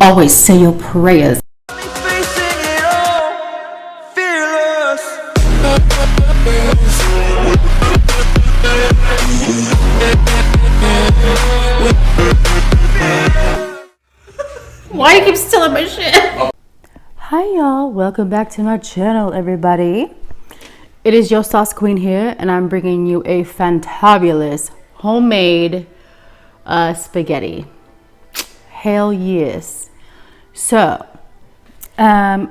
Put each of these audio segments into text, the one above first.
always say your prayers. Why you keep stealing my shit? Hi y'all, welcome back to my channel, everybody. It is your sauce queen here, and I'm bringing you a fantabulous homemade spaghetti. Hell yes. So I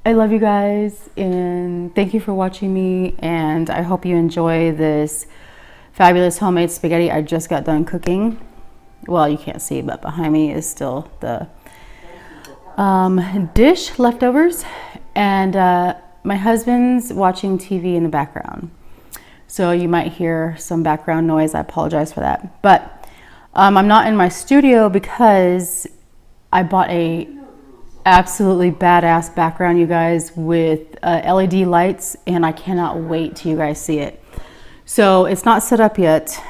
love you guys and thank you for watching me, and I hope you enjoy this fabulous homemade spaghetti I just got done cooking. Well, you can't see, but behind me is still the dish leftovers, and my husband's watching TV in the background, so you might hear some background noise. I apologize for that, but I'm not in my studio because I bought a absolutely badass background, you guys, with LED lights, and I cannot wait till you guys see it. So it's not set up yet.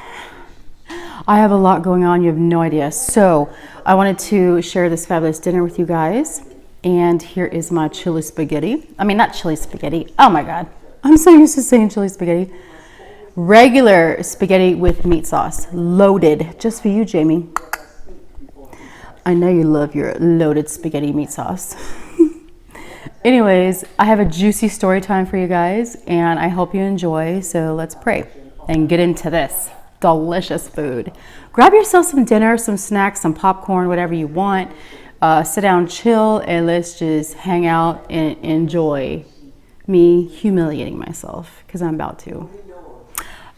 I have a lot going on, you have no idea. So I wanted to share this fabulous dinner with you guys. And here is my chili spaghetti. I mean, not chili spaghetti. Oh my God. I'm so used to saying chili spaghetti. Regular spaghetti with meat sauce. Loaded. Just for you, Jamie. I know you love your loaded spaghetti meat sauce. Anyways, I have a juicy story time for you guys, and I hope you enjoy. So let's pray and get into this delicious food. Grab yourself some dinner, some snacks, some popcorn, whatever you want. Sit down, chill, and let's just hang out and enjoy me humiliating myself, because I'm about to.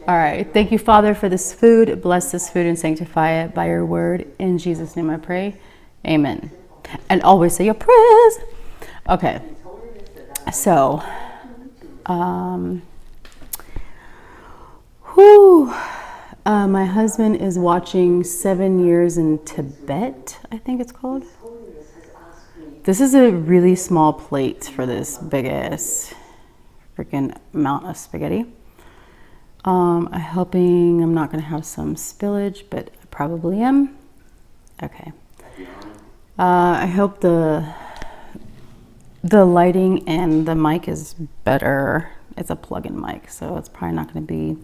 All right. Thank you, Father, for this food. Bless this food and sanctify it by your word. In Jesus' name I pray. Amen. And always say your prayers. Okay. So, my husband is watching 7 Years in Tibet, I think it's called. This is a really small plate for this big ass freaking amount of spaghetti. I'm hoping I'm not gonna have some spillage, but I probably am. Okay. I hope the lighting and the mic is better. It's a plug-in mic, so it's probably not gonna be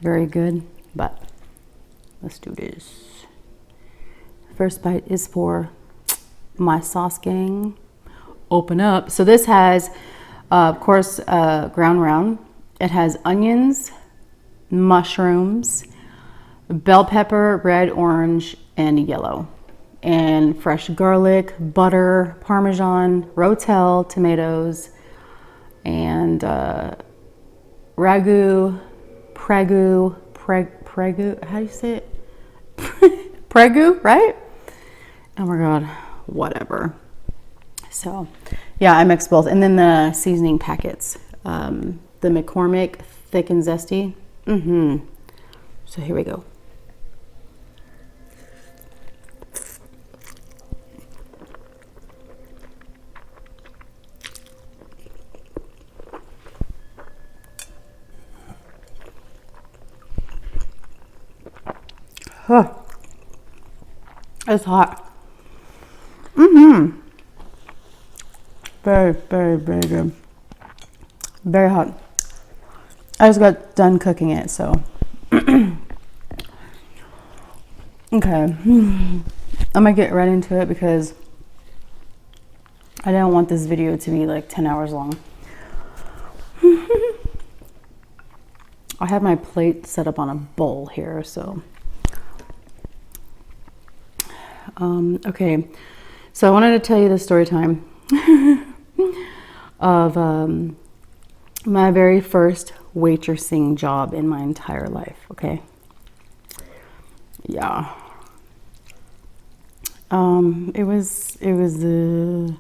very good, but let's do this. First bite is for my sauce gang. Open up. So this has, of course, ground round. It has onions, mushrooms, bell pepper, red, orange, and yellow, and fresh garlic, butter, Parmesan, Rotel, tomatoes, and ragu, pregu, how do you say it? Pregu, right? Oh my God, whatever. So yeah, I mixed both. And then the seasoning packets, the McCormick thick and zesty. So here we go. Huh. It's hot. Very, very, very good. Very hot. I just got done cooking it, so. Okay. I'm gonna get right into it because I don't want this video to be like 10 hours long. I have my plate set up on a bowl here, so. Okay, so I wanted to tell you the story time of my very first waitressing job in my entire life. Okay, yeah. It was a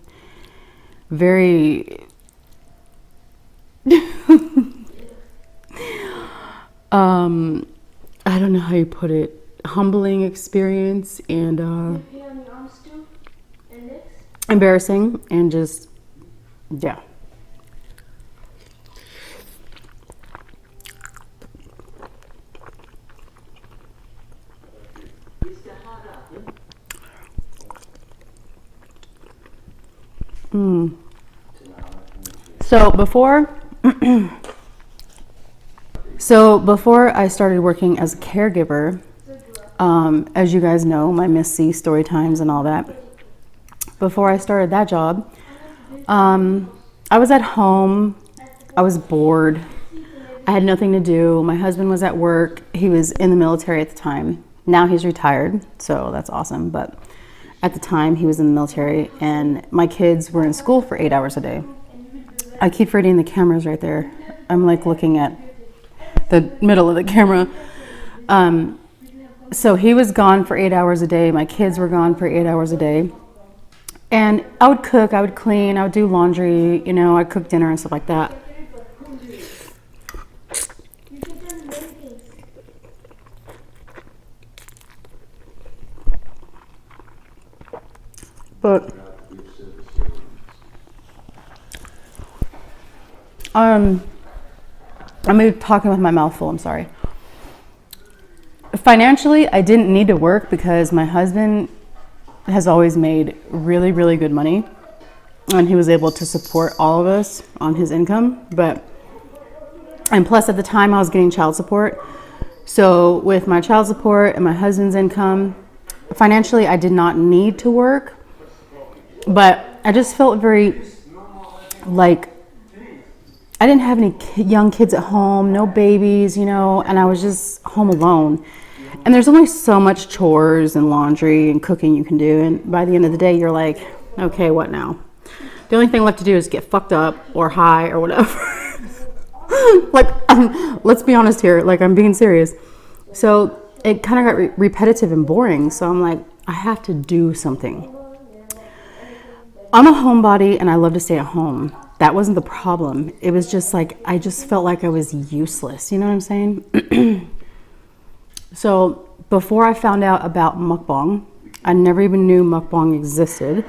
very I don't know how you put it, humbling experience, and embarrassing, and just, yeah. So before I started working as a caregiver, as you guys know, my Miss C story times and all that. Before I started that job, I was at home. I was bored. I had nothing to do. My husband was at work. He was in the military at the time. Now he's retired, so that's awesome. But at the time, he was in the military, and my kids were in school for 8 hours a day. I keep forgetting the camera's right there. I'm like looking at the middle of the camera. So he was gone for 8 hours a day. My kids were gone for 8 hours a day. And I would cook, I would clean, I would do laundry, you know, I'd cook dinner and stuff like that. But I'm talking with my mouth full, I'm sorry. Financially, I didn't need to work because my husband has always made really, really good money, and he was able to support all of us on his income. And plus at the time I was getting child support. So with my child support and my husband's income, financially I did not need to work, but I just felt very like I didn't have any young kids at home, no babies, you know, and I was just home alone. And there's only so much chores and laundry and cooking you can do. And by the end of the day, you're like, okay, what now? The only thing left to do is get fucked up or high or whatever. Like, let's be honest here. Like, I'm being serious. So it kind of got repetitive and boring. So I'm like, I have to do something. I'm a homebody and I love to stay at home. That wasn't the problem. It was just like, I just felt like I was useless. You know what I'm saying? So before I found out about mukbang, I never even knew mukbang existed.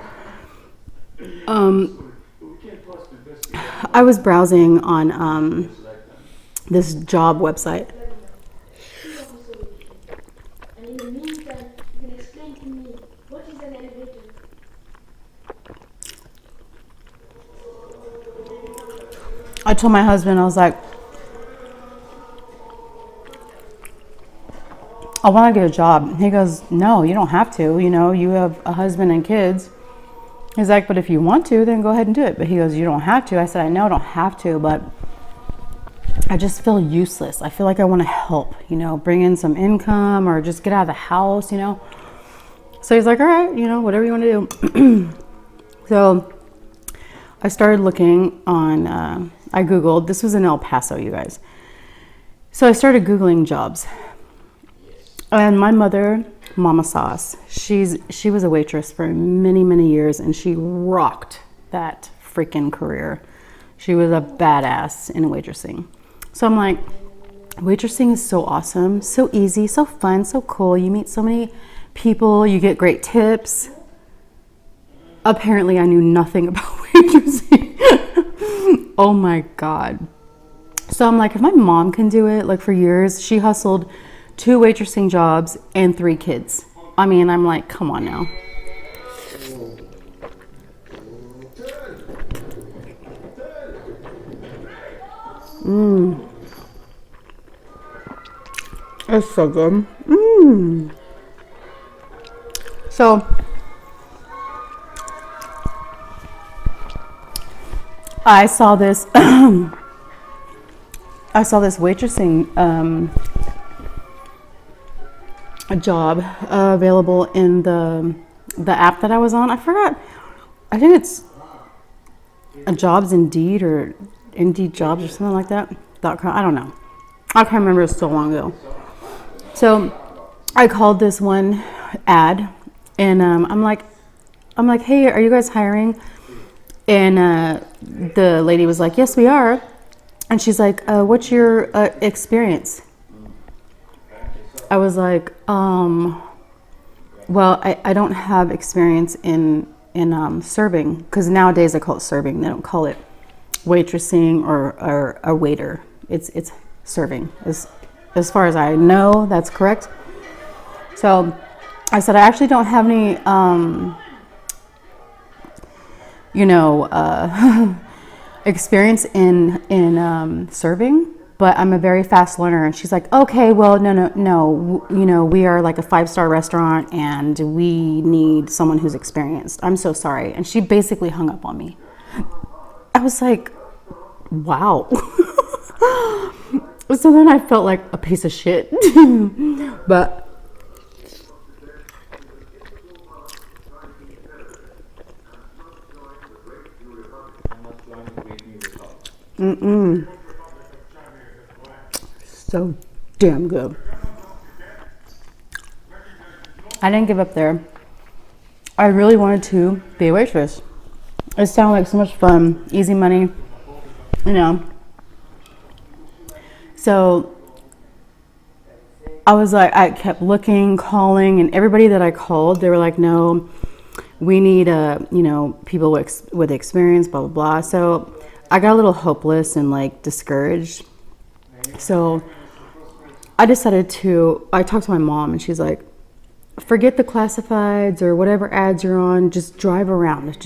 I was browsing on this job website. I told my husband, I was like, I want to get a job. He goes, no, you don't have to. You know, you have a husband and kids. He's like, but if you want to, then go ahead and do it. But he goes, you don't have to. I said, I know I don't have to, but I just feel useless. I feel like I want to help, you know, bring in some income or just get out of the house, you know. So he's like, all right, you know, whatever you want to do. So I started looking on, I Googled, this was in El Paso, you guys. So I started Googling jobs. And my mother, Mama Sauce, she was a waitress for many, many years, and she rocked that freaking career. She was a badass in waitressing. So I'm like, waitressing is so awesome, so easy, so fun, so cool. You meet so many people, you get great tips. Apparently I knew nothing about waitressing. Oh my God. So I'm like, if my mom can do it, like for years, she hustled 2 waitressing jobs and 3 kids. I mean, I'm like, come on now. It's so good. So I saw this waitressing a job available in the app that I was on. I forgot. I think it's a Jobs Indeed or Indeed Jobs or something like that. .com. I don't know. I can't remember. It's so long ago. So I called this one ad, and I'm like, hey, are you guys hiring? And the lady was like, yes, we are. And she's like, what's your experience? I was like, well, I don't have experience in serving, because nowadays I call it serving. They don't call it waitressing or a waiter. It's serving. As far as I know, that's correct. So I said, I actually don't have any, experience in serving, but I'm a very fast learner. And she's like, okay, well, no, you know, we are like a 5-star restaurant and we need someone who's experienced. I'm so sorry. And she basically hung up on me. I was like, wow. So then I felt like a piece of shit. But so damn good. I didn't give up there. I really wanted to be a waitress. It sounded like so much fun, easy money, you know. So I was like, I kept looking, calling, and everybody that I called, they were like, no, we need, you know, people with experience, blah, blah, blah. So I got a little hopeless and like discouraged. So I decided I talked to my mom and she's like, forget the classifieds or whatever ads you're on, just drive around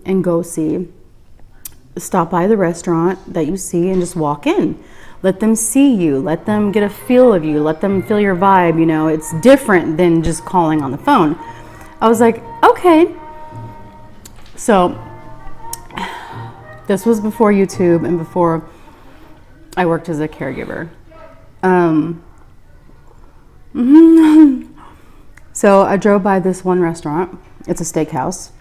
and go see. Stop by the restaurant that you see and just walk in. Let them see you, let them get a feel of you, let them feel your vibe, you know, it's different than just calling on the phone. I was like, okay. So this was before YouTube and before I worked as a caregiver. So I drove by this one restaurant. It's a steakhouse.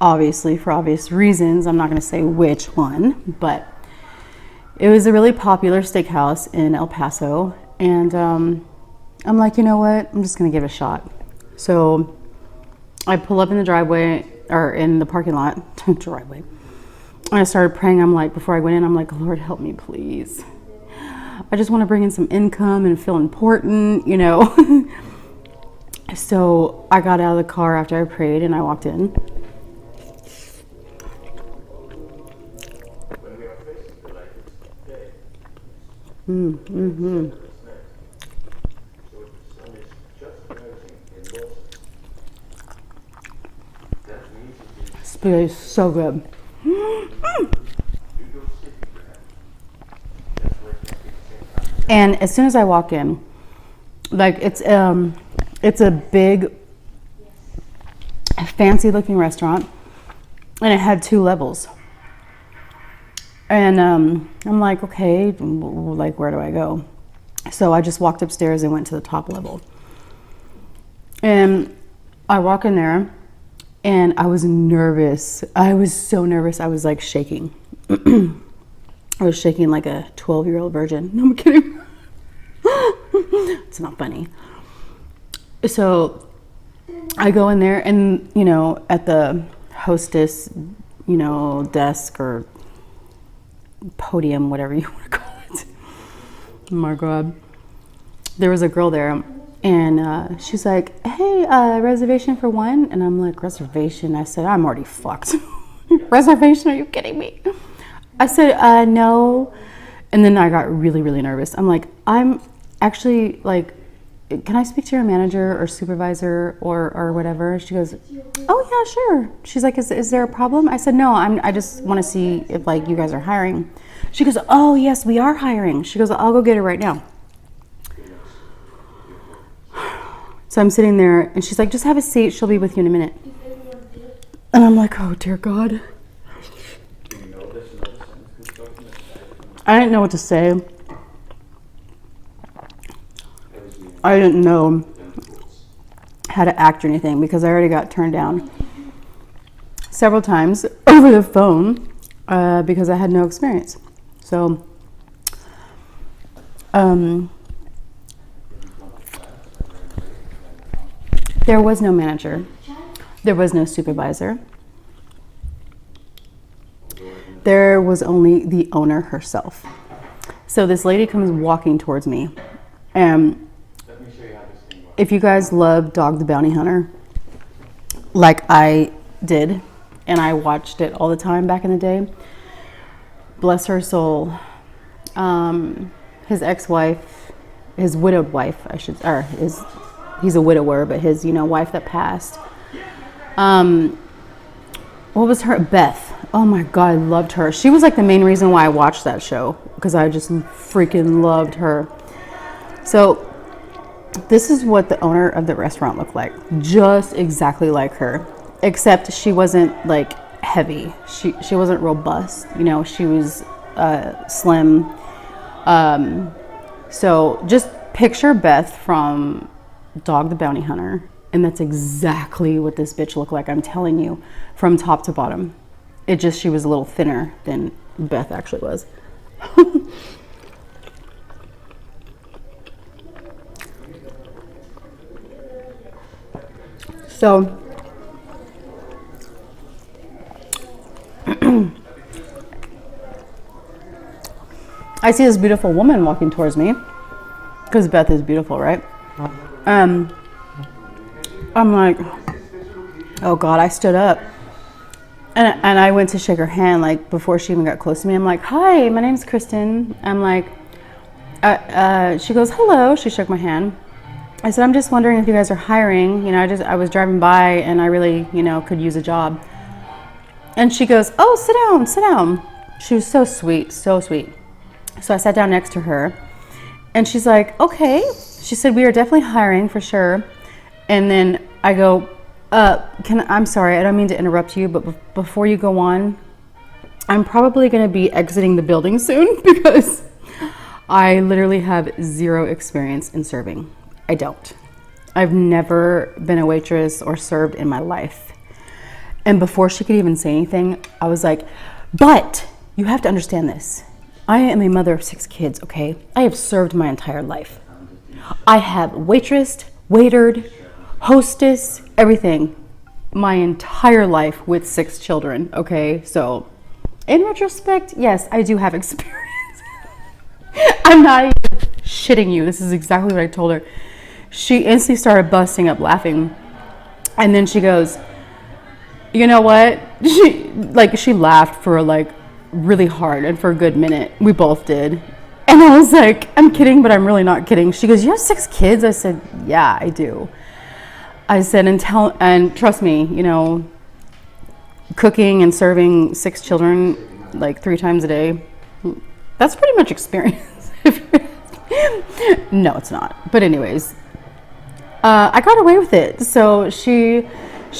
Obviously, for obvious reasons, I'm not going to say which one, but it was a really popular steakhouse in El Paso. And I'm like, you know what? I'm just going to give it a shot. So I pull up in the driveway, or in the parking lot, driveway. And I started praying. I'm like, before I went in, I'm like, Lord, help me, please. I just want to bring in some income and feel important, you know. So I got out of the car after I prayed and I walked in. This food is so good. And as soon as I walk in, like it's a big, fancy looking restaurant, and it had 2 levels. And I'm like, okay, like where do I go? So I just walked upstairs and went to the top level. And I walk in there, and I was nervous. I was so nervous. I was like shaking. I was shaking like a 12-year-old virgin. No, I'm kidding. It's not funny. So I go in there and, you know, at the hostess, you know, desk or podium, whatever you want to call it. Oh my God. There was a girl there and she's like, hey, reservation for 1? And I'm like, reservation? I said, I'm already fucked. Reservation? Are you kidding me? I said, no. And then I got really, really nervous. I'm like, I'm actually like, can I speak to your manager or supervisor or whatever? She goes, oh yeah, sure. She's like, is there a problem? I said, no, I just want to see if like you guys are hiring. She goes, oh yes, we are hiring. She goes, I'll go get her right now. So I'm sitting there and she's like, just have a seat. She'll be with you in a minute. And I'm like, oh dear God. I didn't know what to say. I didn't know how to act or anything because I already got turned down several times over the phone because I had no experience. So there was no manager. There was no supervisor. There was only the owner herself. So this lady comes walking towards me. And if you guys love Dog the Bounty Hunter, like I did, and I watched it all the time back in the day, bless her soul, his ex-wife, his widowed wife, he's a widower, but his, wife that passed, What was her? Beth. Oh my God, I loved her. She was like the main reason why I watched that show, because I just freaking loved her. So this is what the owner of the restaurant looked like. Just exactly like her, except she wasn't like heavy. She wasn't robust. You know, she was slim. So just picture Beth from Dog the Bounty Hunter, and that's exactly what this bitch looked like. I'm telling you, from top to bottom. It just, she was a little thinner than Beth actually was. So I see this beautiful woman walking towards me, because Beth is beautiful, right? I'm like, oh God, I stood up. And I went to shake her hand, like before she even got close to me. I'm like, hi, my name's Kristen. I'm like, she goes, hello. She shook my hand. I said, I'm just wondering if you guys are hiring. You know, I was driving by and I really, you know, could use a job. And she goes, oh, sit down, sit down. She was so sweet, so sweet. So I sat down next to her and she's like, okay. She said, we are definitely hiring for sure. And then I go, I'm sorry, I don't mean to interrupt you, but before you go on, I'm probably going to be exiting the building soon because I literally have zero experience in serving. I don't. I've never been a waitress or served in my life. And before she could even say anything, I was like, but you have to understand this. I am a mother of 6 kids, okay? I have served my entire life. I have waitressed, waitered, hostess, everything my entire life with 6 children, okay? So in retrospect, yes, I do have experience. I'm not even shitting you. This is exactly what I told her. She instantly started busting up laughing. And then she goes, you know what? She laughed for like really hard and for a good minute. We both did. And I was like, I'm kidding, but I'm really not kidding. She goes, you have 6 kids? I said, yeah, I do. I said, and trust me, you know, cooking and serving 6 children like 3 times a day, that's pretty much experience. No, it's not. But anyways, I got away with it. So she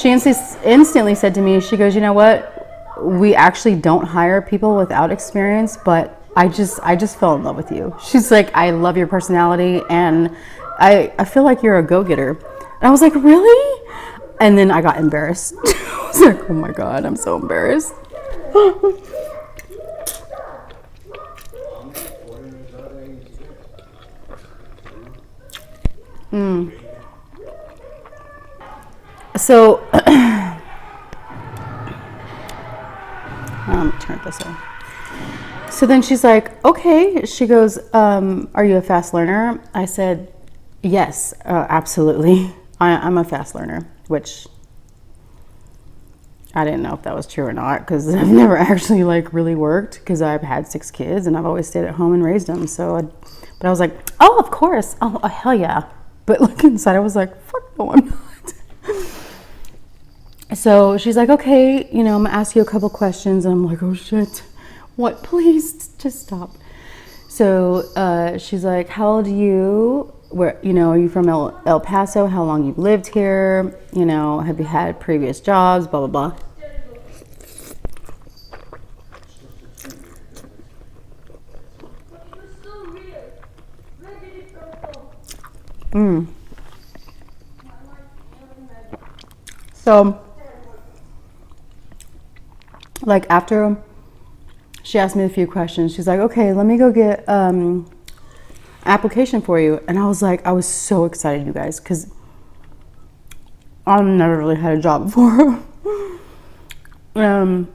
instantly said to me, she goes, you know what? We actually don't hire people without experience, but I just fell in love with you. She's like, I love your personality and I feel like you're a go-getter. And I was like, really? And then I got embarrassed. I was like, oh my God, I'm so embarrassed. So, turn it this way. So then she's like, okay. She goes, are you a fast learner? I said, yes, absolutely. I'm a fast learner, which I didn't know if that was true or not because I've never actually like really worked because I've had 6 kids and I've always stayed at home and raised them. But I was like, oh, of course. Oh, hell yeah. But like inside I was like, fuck no, I'm not. So she's like, okay, you know, I'm gonna ask you a couple questions. And I'm like, oh shit, what? Please just stop. So she's like, how old are you? Where, you know, are you from El Paso? How long you've lived here? You know, have you had previous jobs? Blah, blah, blah. So, like after she asked me a few questions, she's like, okay, let me go get application for you. And I was like, I was so excited, you guys, because I've never really had a job before. I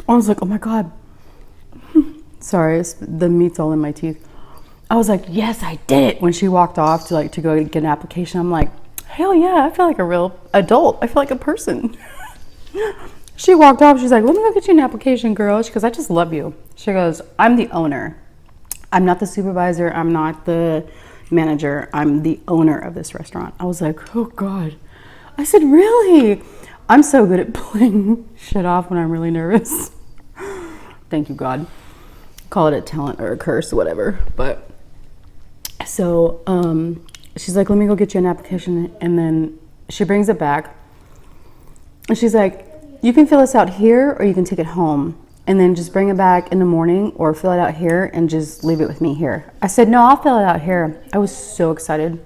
was like, oh my God. Sorry, the meat's all in my teeth. I was like, yes, I did it. When she walked off to go get an application, I'm like, hell yeah, I feel like a real adult. I feel like a person. She walked off, she's like, let me go get you an application, girl. She goes, I just love you. She goes, I'm the owner. I'm not the supervisor. I'm not the manager. I'm the owner of this restaurant. I was like, oh God. I said, really? I'm so good at pulling shit off when I'm really nervous. Thank you, God. Call it a talent or a curse, whatever. But so she's like, let me go get you an application. And then she brings it back. And she's like, you can fill this out here or you can take it home. And then just bring it back in the morning or fill it out here and just leave it with me here. I said, no, I'll fill it out here. I was so excited.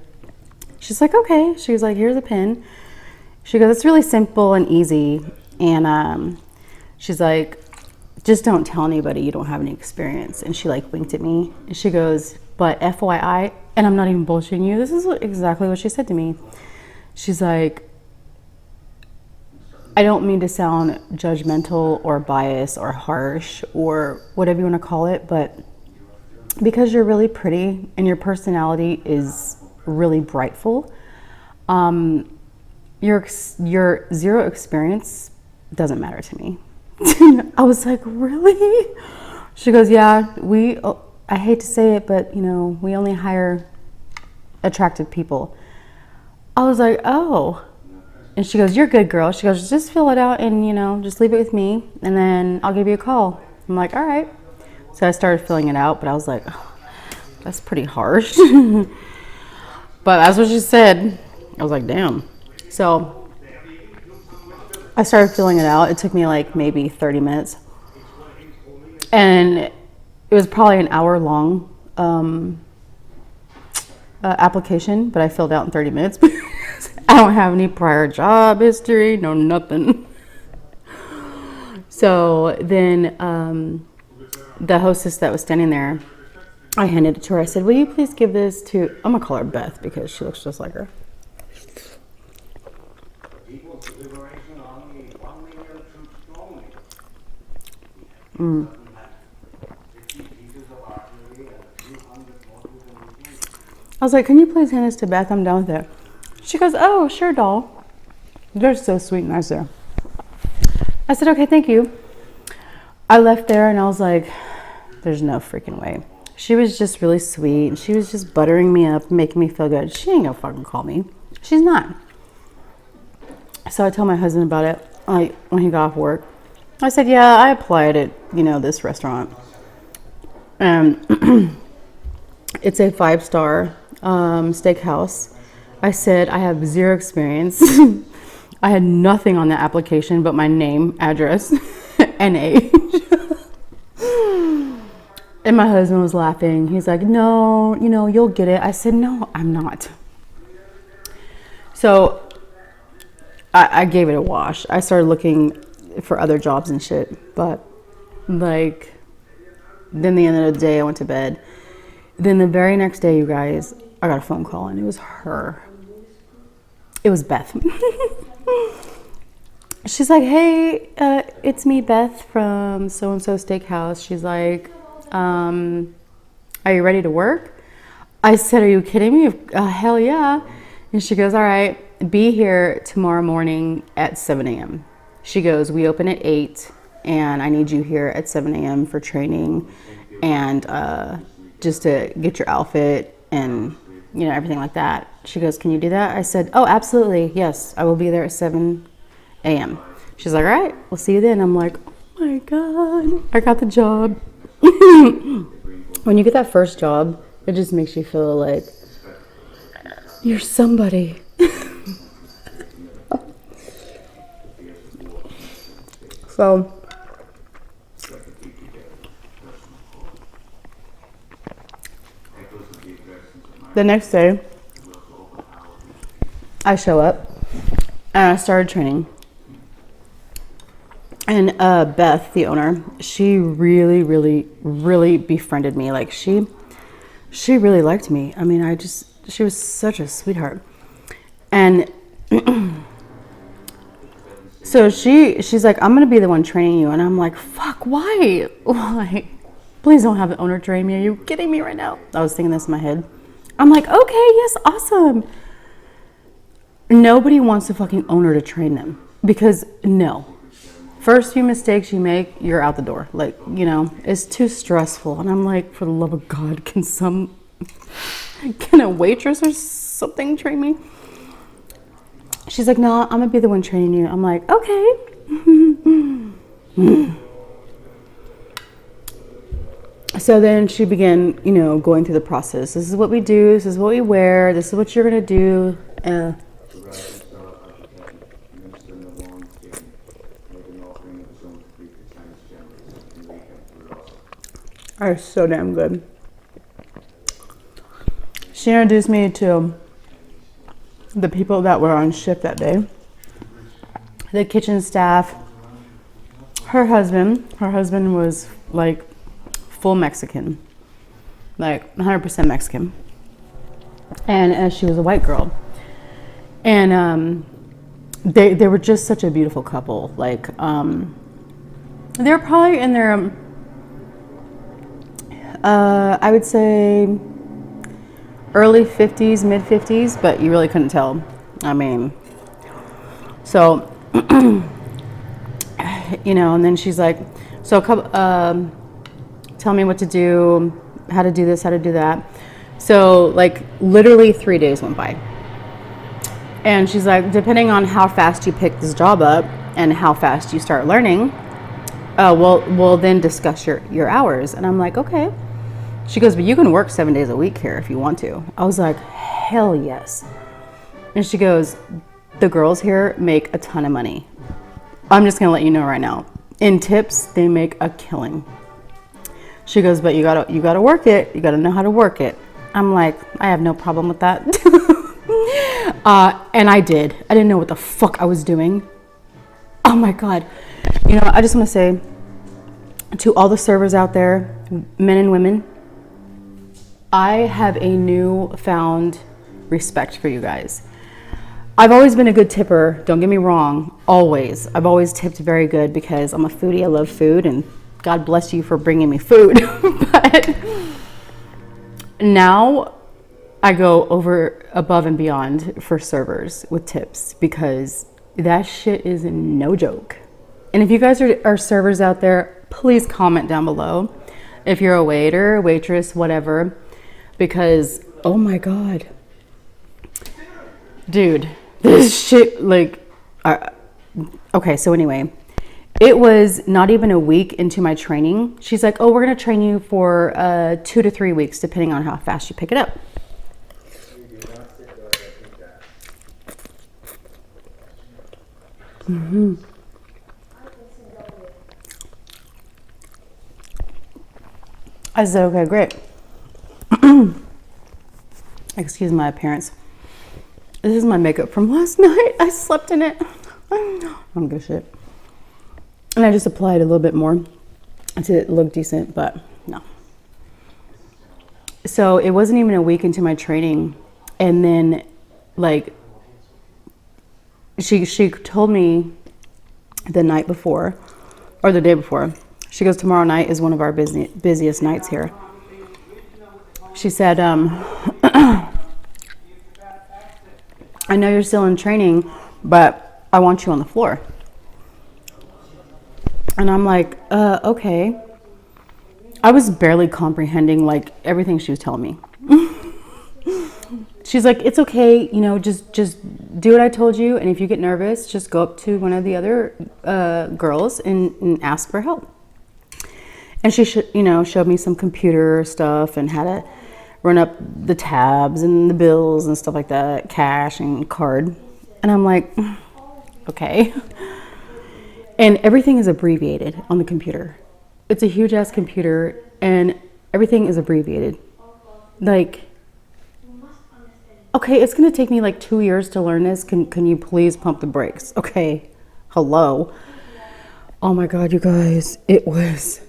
She's like, okay. She was like, here's a pen. She goes, it's really simple and easy. And she's like, just don't tell anybody you don't have any experience. And she like winked at me and she goes, but FYI, and I'm not even bullshitting you, this is exactly what she said to me. She's like, I don't mean to sound judgmental or biased or harsh or whatever you want to call it, but because you're really pretty and your personality is really brightful, your zero experience doesn't matter to me. I was like, really? She goes, yeah, I hate to say it, but we only hire attractive people. I was like, oh. And she goes, you're a good girl. She goes, just fill it out and, just leave it with me and then I'll give you a call. I'm like, all right. So I started filling it out, but I was like, oh, that's pretty harsh. But that's what she said. I was like, damn. So I started filling it out. It took me like maybe 30 minutes. And it was probably an hour long application, but I filled out in 30 minutes. I don't have any prior job history, no nothing. So then the hostess that was standing there, I handed it to her. I said, will you please give this to, I'm gonna call her Beth because she looks just like her. I was like, can you please hand this to Beth? I'm done with it. She goes, oh, sure, doll. They're so sweet and nice there. I said, okay, thank you. I left there and I was like, there's no freaking way. She was just really sweet. And she was just buttering me up, making me feel good. She ain't gonna fucking call me. She's not. So I told my husband about it when he got off work. I said, yeah, I applied at, this restaurant. It's a 5-star steakhouse. I said, I have zero experience. I had nothing on the application but my name, address, and age. And my husband was laughing. He's like, no, you'll get it. I said, no, I'm not. So I gave it a wash. I started looking for other jobs and shit. But then the end of the day, I went to bed. Then the very next day, you guys, I got a phone call and it was her. It was Beth. She's like, hey, it's me, Beth, from so-and-so steakhouse. She's like, are you ready to work? I said, are you kidding me? Hell yeah. And she goes, all right, be here tomorrow morning at 7 a.m. She goes, we open at 8 and I need you here at 7 a.m. for training and just to get your outfit and everything like that. She goes, can you do that? I said, oh, absolutely. Yes, I will be there at 7 a.m. She's like, all right, we'll see you then. I'm like, oh my God, I got the job. When you get that first job, it just makes you feel like you're somebody. So the next day, I show up and I started training. And Beth, the owner, she really, really, really befriended me. Like she really liked me. I mean, she was such a sweetheart. And so she's like, I'm gonna be the one training you. And I'm like, fuck, why? Why? Please don't have the owner train me. Are you kidding me right now? I was thinking this in my head. I'm like, okay, yes, awesome. Nobody wants the fucking owner to train them because no. First few mistakes you make, you're out the door. Like, it's too stressful. And I'm like, for the love of God, can a waitress or something train me? She's like, no, I'm gonna be the one training you. I'm like, okay. So then she began, going through the process. This is what we do. This is what we wear. This is what you're gonna do. Are so damn good. She introduced me to the people that were on shift that day, the kitchen staff, her husband was like full Mexican, like 100% Mexican, and she was a white girl, and they were just such a beautiful couple. Like they're probably in their I would say early 50s, mid 50s, but you really couldn't tell. I mean, so, and then she's like, so tell me what to do, how to do this, how to do that. So like literally 3 days went by. And she's like, depending on how fast you pick this job up and how fast you start learning, we'll then discuss your hours. And I'm like, okay. She goes, but you can work 7 days a week here if you want to. I was like, hell yes. And she goes, the girls here make a ton of money. I'm just gonna let you know right now. In tips, they make a killing. She goes, but you gotta work it. You gotta know how to work it. I'm like, I have no problem with that. And I did. I didn't know what the fuck I was doing. Oh my God. I just want to say to all the servers out there, men and women, I have a newfound respect for you guys. I've always been a good tipper. Don't get me wrong. Always. I've always tipped very good because I'm a foodie. I love food, and God bless you for bringing me food. But now I go above and beyond for servers with tips because that shit is no joke. And if you guys are servers out there, please comment down below if you're a waiter, waitress, whatever, because oh my God, dude, this shit, like, okay, so anyway, it was not even a week into my training. She's like, oh, we're gonna train you for 2 to 3 weeks, depending on how fast you pick it up. Mm-hmm. I said, okay, great. Excuse my appearance. This is my makeup from last night. I slept in it. I'm good shit. And I just applied a little bit more to look decent, but no. So it wasn't even a week into my training. And then like, she told me the night before, or the day before, she goes, tomorrow night is one of our busiest nights here. She said, I know you're still in training, but I want you on the floor. And I'm like, okay. I was barely comprehending like everything she was telling me. She's like, it's okay, just do what I told you. And if you get nervous, just go up to one of the other girls and ask for help. And she showed me some computer stuff and how to run up the tabs and the bills and stuff like that, cash and card. And I'm like, okay. And everything is abbreviated on the computer. It's a huge ass computer and everything is abbreviated. Like, okay, it's gonna take me like 2 years to learn this. Can you please pump the brakes? Okay, hello. Oh my God, you guys, it was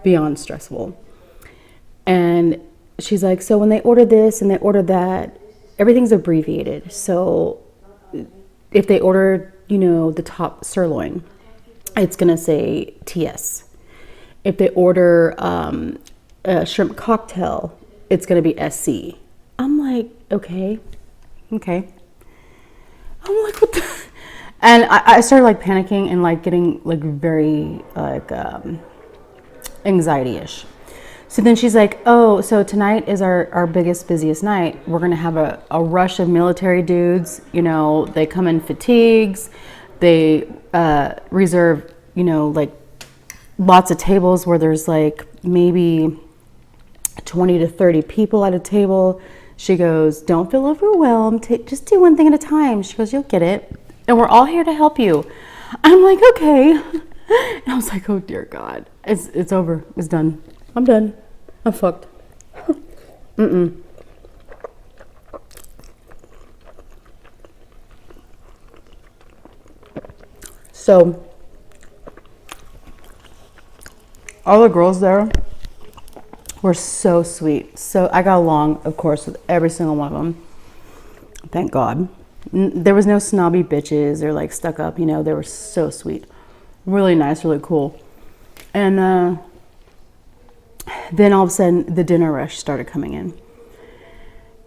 beyond stressful. And she's like, so when they order this and they order that, everything's abbreviated. So if they order, the top sirloin, it's gonna say TS. If they order a shrimp cocktail, it's gonna be SC. I'm like, okay. I'm like, what the? And I started like panicking and like getting like very like anxiety-ish. So then she's like, oh, so tonight is our biggest, busiest night. We're going to have a rush of military dudes. You know, they come in fatigues. They reserve, you know, like lots of tables where there's like maybe 20 to 30 people at a table. She goes, don't feel overwhelmed. Just do one thing at a time. She goes, you'll get it. And we're all here to help you. I'm like, okay. And I was like, oh dear God, it's over. It's done. I'm done. I'm fucked. So all the girls there were so sweet. So I got along, of course, with every single one of them. Thank God. There was no snobby bitches or like stuck up, you know, they were so sweet. Really nice, really cool. And then all of a sudden the dinner rush started coming in.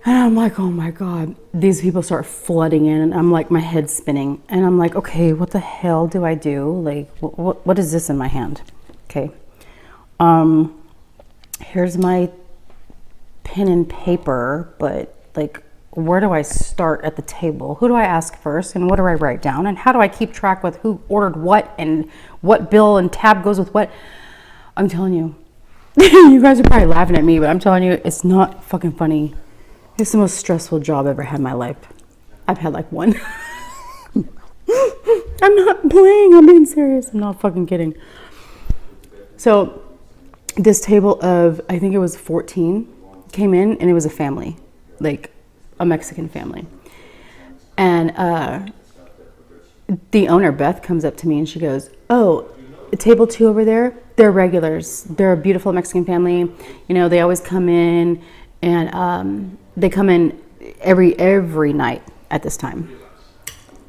And I'm like, oh my God, these people start flooding in, and I'm like, my head's spinning. And I'm like, okay, what the hell do I do? Like, what is this in my hand? Okay. Here's my pen and paper, but like, where do I start at the table? Who do I ask first? And what do I write down? And how do I keep track with who ordered what and what bill and tab goes with what? I'm telling you, you guys are probably laughing at me, but I'm telling you, it's not fucking funny. It's the most stressful job I've ever had in my life. I've had like one. I'm not playing. I'm being serious. I'm not fucking kidding. So this table of, I think it was 14, came in, and it was a family, like a Mexican family. And the owner, Beth, comes up to me and she goes, oh, table 2 over there, they're regulars. They're a beautiful Mexican family. You know, they always come in, and they come in every night at this time,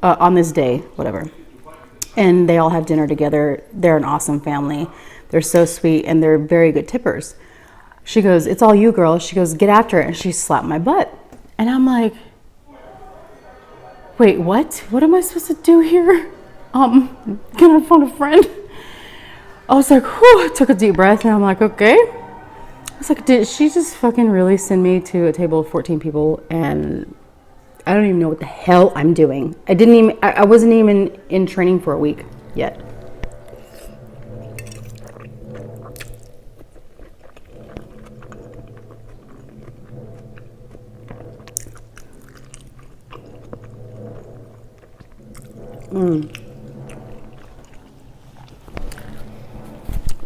on this day, whatever. And they all have dinner together. They're an awesome family. They're so sweet, and they're very good tippers. She goes, it's all you, girl. She goes, get after it. And she slapped my butt. And I'm like, wait, what? What am I supposed to do here? Can I phone a friend? I was like, whew, I took a deep breath, and I'm like, okay. I was like, did she just fucking really send me to a table of 14 people? And I don't even know what the hell I'm doing. I wasn't even in training for a week yet.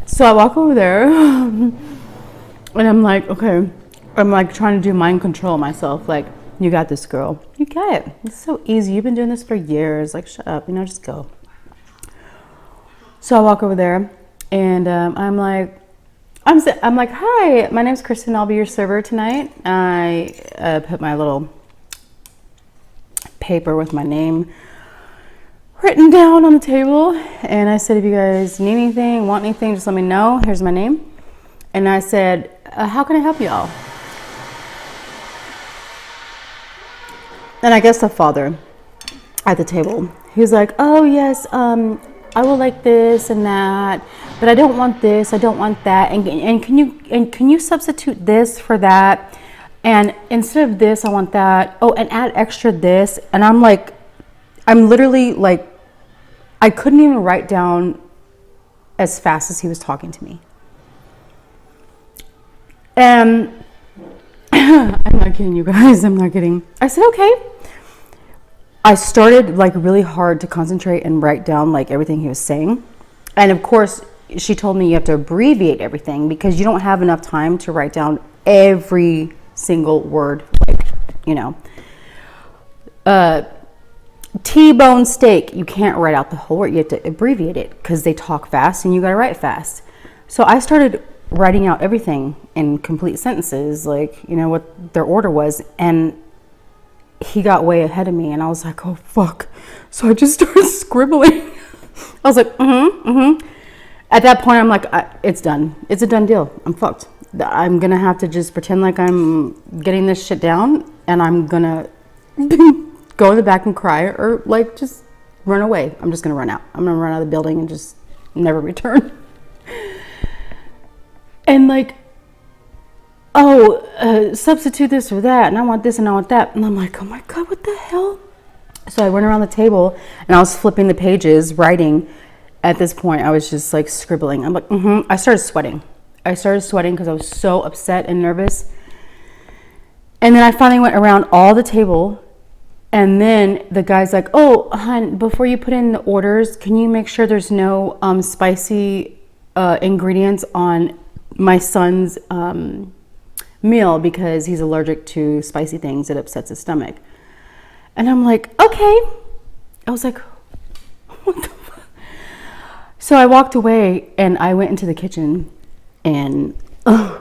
So I walk over there and I'm like, okay, I'm like trying to do mind control myself. Like, you got this, girl. You got it. It's so easy. You've been doing this for years. Like, shut up, you know, just go. So I walk over there and I'm like, hi, my name's Kristen. I'll be your server tonight. I put my little paper with my name written down on the table, and I said, if you guys need anything, want anything, just let me know. Here's my name. And I said, how can I help y'all? And I guess the father at the table, he's like, oh yes, I will like this and that, but I don't want this, I don't want that, and can you substitute this for that, and instead of this I want that, oh, and add extra this. And I'm like, I'm literally like, I couldn't even write down as fast as he was talking to me. And I'm not kidding, you guys, I'm not kidding. I said, okay. I started like really hard to concentrate and write down like everything he was saying. And of course, she told me you have to abbreviate everything because you don't have enough time to write down every single word, like, you know. T-bone steak, you can't write out the whole word. You have to abbreviate it because they talk fast and you got to write fast. So I started writing out everything in complete sentences, like, you know, what their order was. And he got way ahead of me, and I was like, oh, fuck. So I just started scribbling. I was like, At that point, I'm like, it's done. It's a done deal. I'm fucked. I'm going to have to just pretend like I'm getting this shit down, and I'm going to go in the back and cry, or like just run away. I'm just going to run out. I'm going to run out of the building and just never return. And like, oh, substitute this or that, and I want this and I want that. And I'm like, oh my God, what the hell? So I went around the table and I was flipping the pages, writing. At this point, I was just like scribbling. I'm like, I started sweating. Because I was so upset and nervous. And then I finally went around all the table. And then the guy's like, oh, hon, before you put in the orders, can you make sure there's no spicy ingredients on my son's meal, because he's allergic to spicy things. It upsets his stomach. And I'm like, okay. I was like, what the fuck? So I walked away and I went into the kitchen and I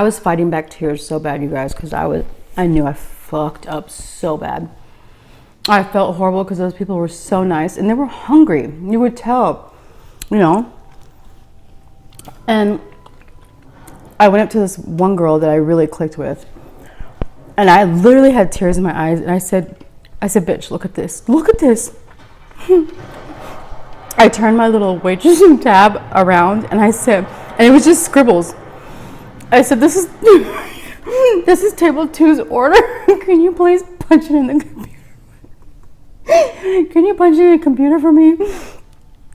was fighting back tears so bad, you guys, because I knew I fucked up so bad. I felt horrible because those people were so nice and they were hungry. You would tell, you know. And I went up to this one girl that I really clicked with, and I literally had tears in my eyes, and I said, bitch, look at this. Look at this. I turned my little waitressing tab around and I said, and it was just scribbles. I said, this is table 2's order. Can you please punch it in the computer? Can you punch it in the computer for me?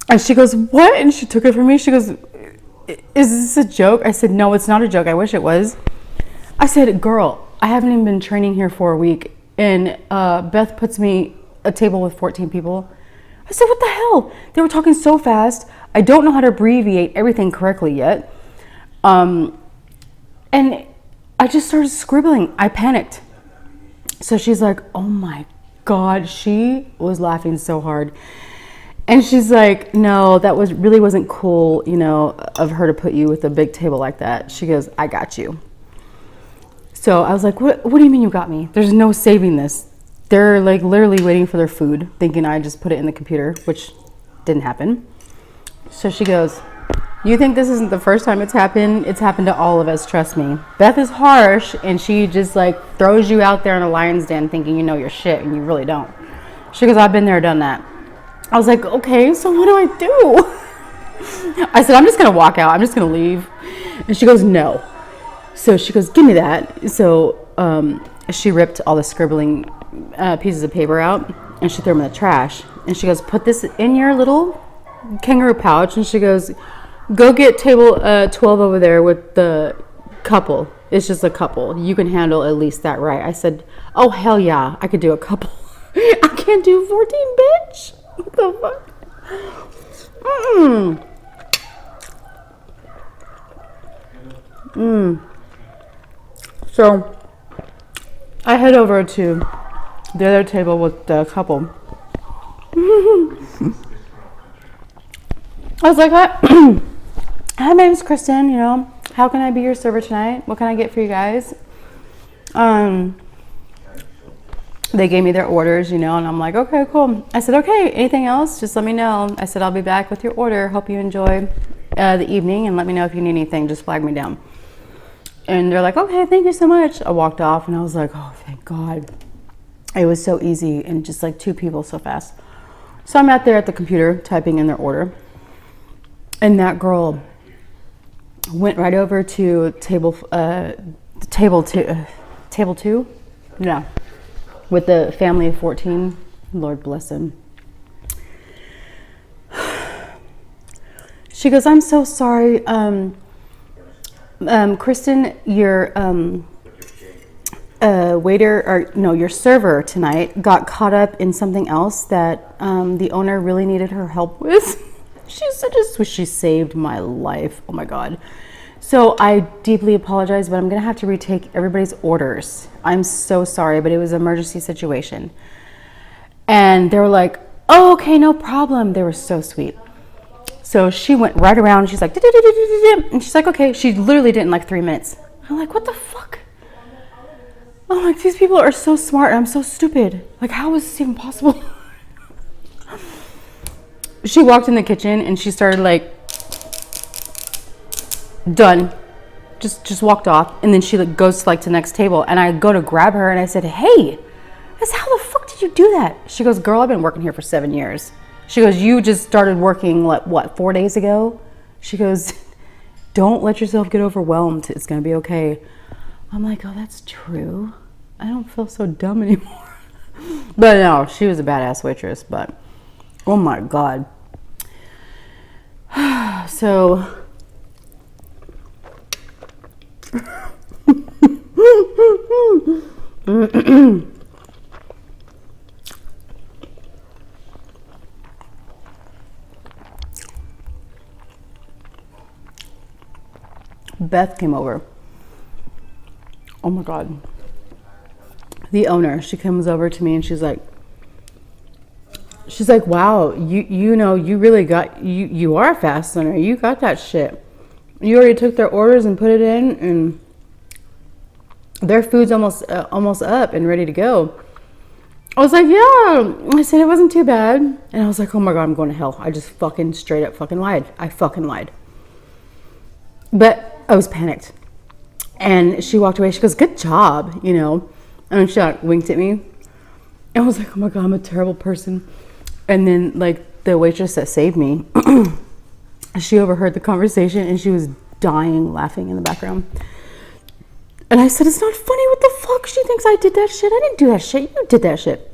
And she goes, what? And she took it from me. She goes, is this a joke? I said, no, it's not a joke. I wish it was. I said, girl, I haven't even been training here for a week. And Beth puts me a table with 14 people. I said, what the hell? They were talking so fast. I don't know how to abbreviate everything correctly yet. And I just started scribbling. I panicked. So she's like, oh my God. She was laughing so hard. And she's like, no, that really wasn't cool, you know, of her to put you with a big table like that. She goes, I got you. So I was like, what do you mean you got me? There's no saving this. They're like literally waiting for their food, thinking I just put it in the computer, which didn't happen. So she goes, you think this isn't the first time it's happened? It's happened to all of us, trust me. Beth is harsh, and she just like throws you out there in a lion's den thinking you know your shit, and you really don't. She goes, I've been there, done that. I was like, okay, so what do I do? I said, I'm just gonna walk out. I'm just gonna leave. And she goes, no. So she goes, give me that. So she ripped all the scribbling pieces of paper out, and she threw them in the trash. And she goes, put this in your little kangaroo pouch. And she goes, go get table 12 over there with the couple. It's just a couple. You can handle at least that, right? I said, oh, hell yeah, I could do a couple. I can't do 14, bitch. What the fuck? So I head over to the other table with the couple. I was like, hi, my name's Kristen, you know, how can I be your server tonight? What can I get for you guys? They gave me their orders, you know, and I'm like, okay, cool. I said, okay, anything else? Just let me know. I said, I'll be back with your order. Hope you enjoy the evening, and let me know if you need anything. Just flag me down. And they're like, okay, thank you so much. I walked off, and I was like, oh, thank God. It was so easy, and just like 2 people so fast. So I'm out there at the computer typing in their order, and that girl went right over to table 2. Yeah. With the family of 14, Lord bless him. She goes, I'm so sorry. Kristen, your your server tonight got caught up in something else that the owner really needed her help with. She said, she saved my life. Oh my God. So I deeply apologize, but I'm going to have to retake everybody's orders. I'm so sorry, but it was an emergency situation. And they were like, oh, okay, no problem. They were so sweet. So she went right around, and she's like, and she's like, okay. She literally did it in like 3 minutes. I'm like, what the fuck? I'm like, these people are so smart, and I'm so stupid. Like, how is this even possible? She walked in the kitchen, and she started like, done. just walked off, and then she like goes to like to the next table, and I go to grab her, and I said, hey, I said, how the fuck did you do that? She goes, girl, I've been working here for 7 years. She goes, you just started working like what, 4 days ago? She goes, don't let yourself get overwhelmed. It's gonna be okay. I'm like, oh, that's true. I don't feel so dumb anymore. But no, she was a badass waitress, but oh my God. So Beth came over. Oh my God. The owner, she comes over to me and she's like, wow, you know, you really got, you are a fast learner. You got that shit. You already took their orders and put it in, and their food's almost up and ready to go. I was like, yeah. I said, it wasn't too bad. And I was like, oh my God, I'm going to hell. I just fucking straight up fucking lied. I fucking lied. But I was panicked. And she walked away. She goes, good job, you know. And she like, winked at me. And I was like, oh my God, I'm a terrible person. And then like the waitress that saved me, she overheard the conversation and she was dying laughing in the background. And I said, it's not funny. What the fuck? She thinks I did that shit. I didn't do that shit. You did that shit.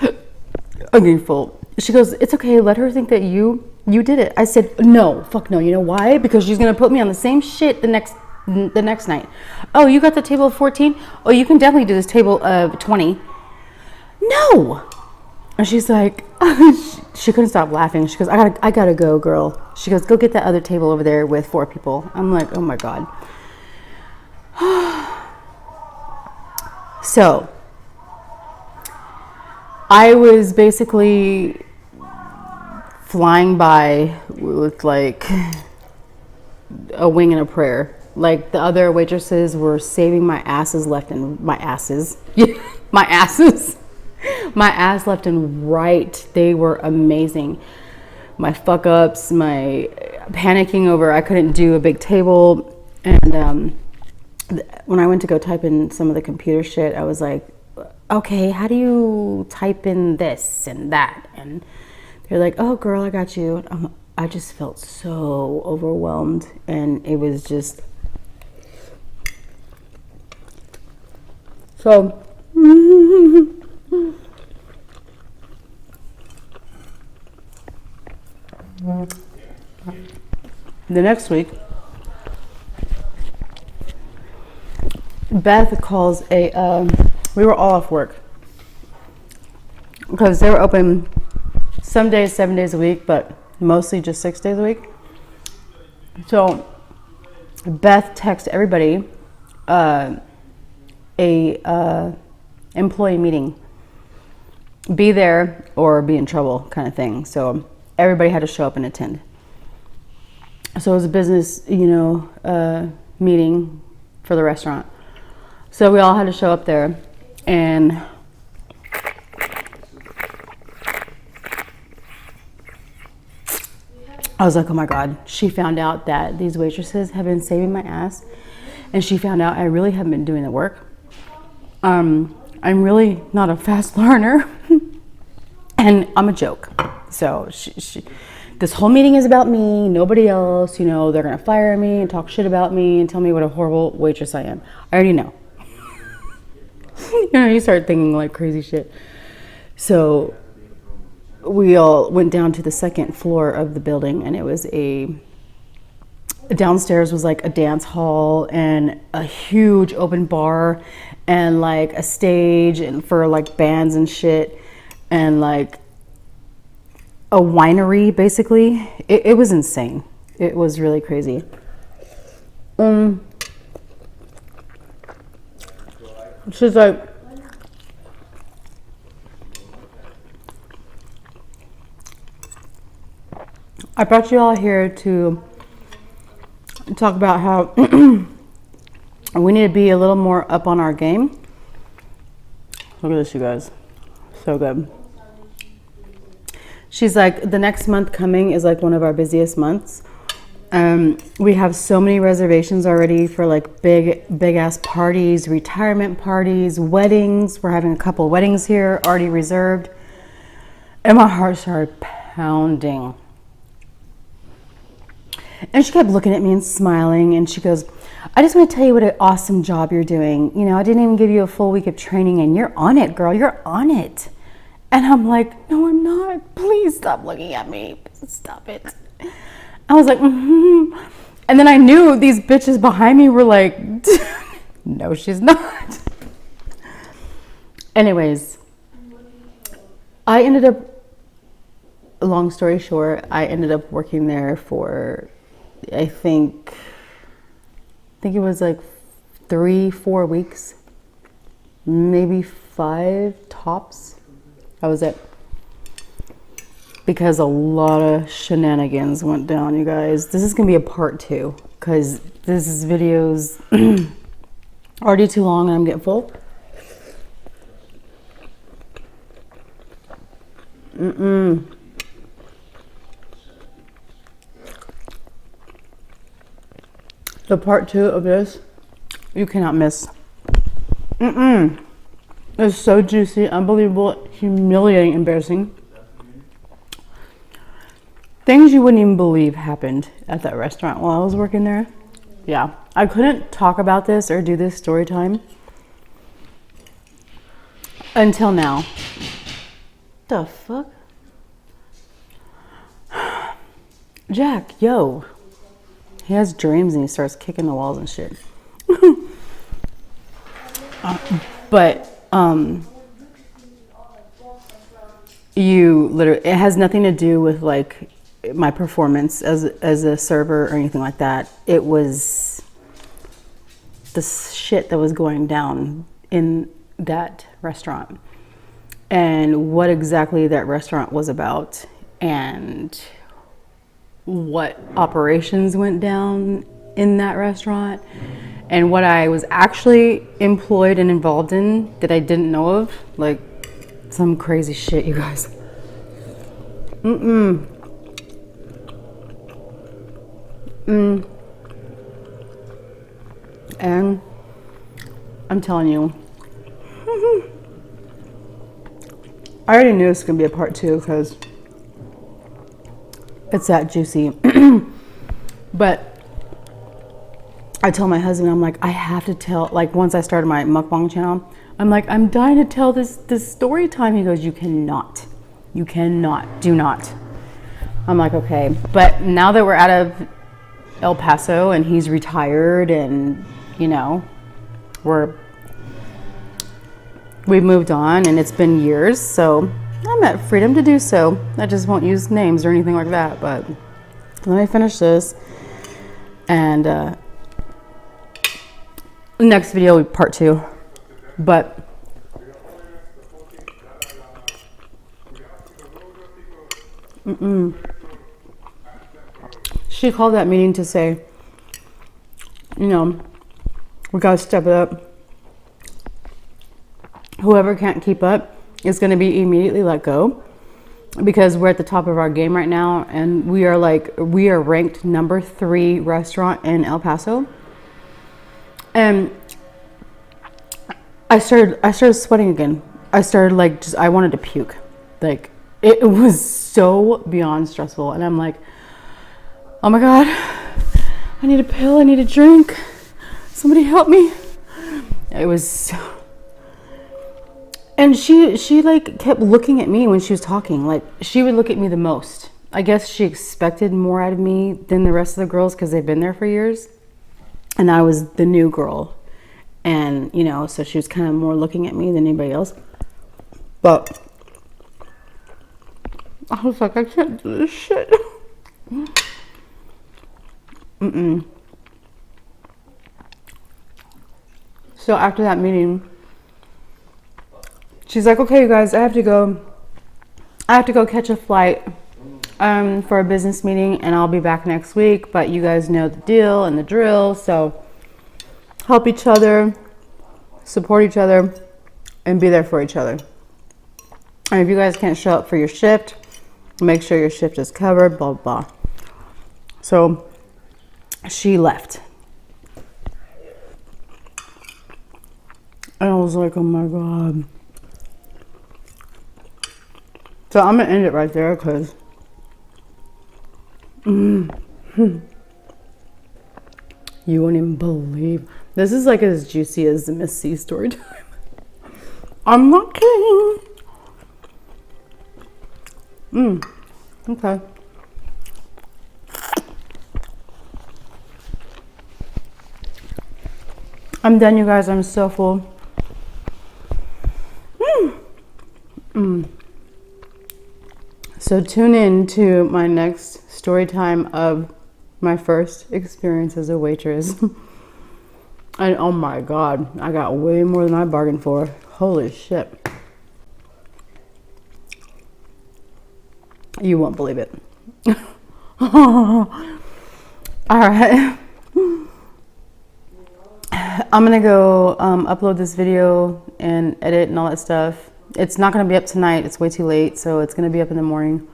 I'm getting full. She goes, it's okay. Let her think that you did it. I said, no, fuck no. You know why? Because she's going to put me on the same shit the next night. Oh, you got the table of 14? Oh, you can definitely do this table of 20. No. And she's like, she couldn't stop laughing. She goes, I gotta go, girl. She goes, go get that other table over there with 4 people. I'm like, oh my God. So I was basically flying by with like a wing and a prayer. Like the other waitresses were saving my asses left and my asses. My asses. My ass left and right. They were amazing. My fuck ups, my panicking over I couldn't do a big table. And when I went to go type in some of the computer shit, I was like, okay, how do you type in this and that? And they're like, oh girl, I got you. I just felt so overwhelmed, and it was just so the next week, Beth calls we were all off work because they were open some days 7 days a week, but mostly just 6 days a week. So Beth texted everybody a employee meeting, be there or be in trouble kind of thing. So everybody had to show up and attend. So it was a business, meeting for the restaurant. So we all had to show up there, and I was like, oh my God, she found out that these waitresses have been saving my ass, and she found out I really haven't been doing the work. I'm really not a fast learner, and I'm a joke. So this whole meeting is about me, nobody else. They're gonna fire me and talk shit about me and tell me what a horrible waitress I am. I already know. You start thinking like crazy shit. So we all went down to the second floor of the building, and it was downstairs was like a dance hall and a huge open bar and like a stage and for like bands and shit, and like a winery basically. It was insane. It was really crazy. She's like, I brought you all here to talk about how we need to be a little more up on our game. Look at this, you guys. So good. She's like, the next month coming is like one of our busiest months. We have so many reservations already for like big ass parties, retirement parties, weddings. We're having a couple weddings here already reserved. And my heart started pounding. And she kept looking at me and smiling, and she goes, I just want to tell you what an awesome job you're doing. You know, I didn't even give you a full week of training, and you're on it, girl. You're on it. And I'm like, no, I'm not. Please stop looking at me. Stop it. I was like, mm-hmm. And then I knew these bitches behind me were like, no, she's not. Anyways, I ended up, long story short, I ended up working there for, I think it was like 3-4 weeks, maybe 5 tops. That was it. Because a lot of shenanigans went down, you guys. This is gonna be a part 2, because this video's already too long and I'm getting full. The part 2 of this, you cannot miss. It's so juicy, unbelievable, humiliating, embarrassing. Things you wouldn't even believe happened at that restaurant while I was working there. Yeah, I couldn't talk about this or do this story time until now. The fuck? Jack, yo. He has dreams and he starts kicking the walls and shit. You literally, it has nothing to do with like my performance as a server or anything like that. It was the shit that was going down in that restaurant and what exactly that restaurant was about and what operations went down in that restaurant and what I was actually employed and involved in that I didn't know of. Like some crazy shit, you guys. And I'm telling you, I already knew this was gonna be a part 2 because it's that juicy. But I told my husband, I'm like, I have to tell, like once I started my mukbang channel, I'm like, I'm dying to tell this story time. He goes, you cannot, do not. I'm like, okay. But now that we're out of El Paso and he's retired and, you know, we've moved on and it's been years, so I'm at freedom to do so. I just won't use names or anything like that, but let me finish this. And next video will be part 2. But she called that meeting to say, you know, we gotta step it up. Whoever can't keep up is going to be immediately let go because we're at the top of our game right now, and we are ranked number 3 restaurant in El Paso. And I started sweating again. I started like I wanted to puke. Like it was so beyond stressful, and I'm like, oh my god, I need a pill, I need a drink, somebody help me. It was so. And she like kept looking at me when she was talking. Like she would look at me the most. I guess she expected more out of me than the rest of the girls because they've been there for years. And I was the new girl. And, you know, so she was kind of more looking at me than anybody else. But I was like, I can't do this shit. So after that meeting, she's like, okay, you guys, I have to go catch a flight for a business meeting, and I'll be back next week, but you guys know the deal and the drill, so help each other, support each other, and be there for each other. And if you guys can't show up for your shift, make sure your shift is covered, blah, blah. So she left. And I was like, oh my God. So I'm gonna end it right there because you won't even believe. This is like as juicy as the Miss C story time. I'm not kidding. Okay. I'm done, you guys. I'm so full. So tune in to my next story time of my first experience as a waitress. And oh my God, I got way more than I bargained for. Holy shit. You won't believe it. All right. I'm gonna go upload this video and edit and all that stuff. It's not gonna be up tonight. It's way too late, so it's gonna be up in the morning.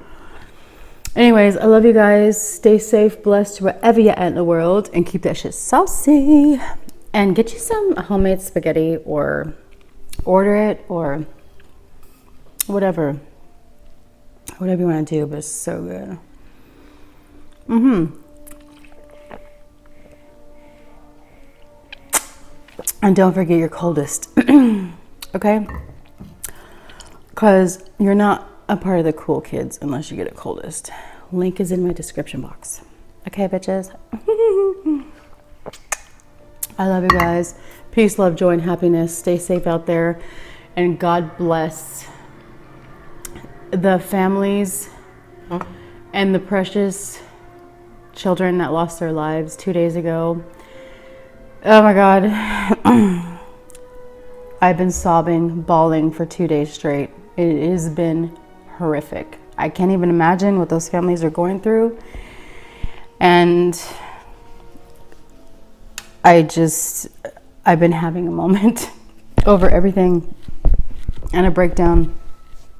Anyways, I love you guys. Stay safe, blessed wherever you're at in the world, and keep that shit saucy. And get you some homemade spaghetti, or order it, or whatever you want to do, but it's so good. And don't forget your coldest. Okay? Because you're not a part of the cool kids unless you get a coldest. Link is in my description box. Okay, bitches? I love you guys. Peace, love, joy, and happiness. Stay safe out there. And God bless the families and the precious children that lost their lives 2 days ago. Oh my God. I've been sobbing, bawling for 2 days straight. It has been horrific. I can't even imagine what those families are going through. And I've been having a moment over everything and a breakdown.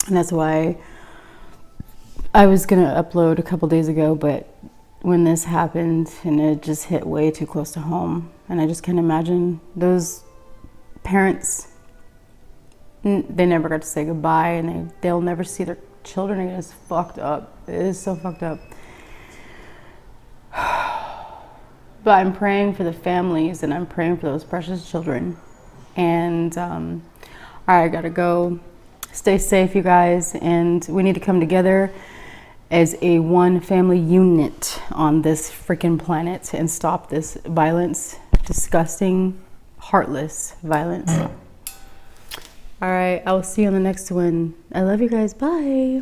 And that's why I was gonna upload a couple days ago, but when this happened and it just hit way too close to home, and I just can't imagine those parents, they never got to say goodbye, and they'll never see their children again. It's fucked up. It is so fucked up. But I'm praying for the families, and I'm praying for those precious children. And all right, I gotta go. Stay safe, you guys, and we need to come together as a one family unit on this freaking planet and stop this violence, disgusting, heartless violence. All right, I will see you on the next one. I love you guys. Bye.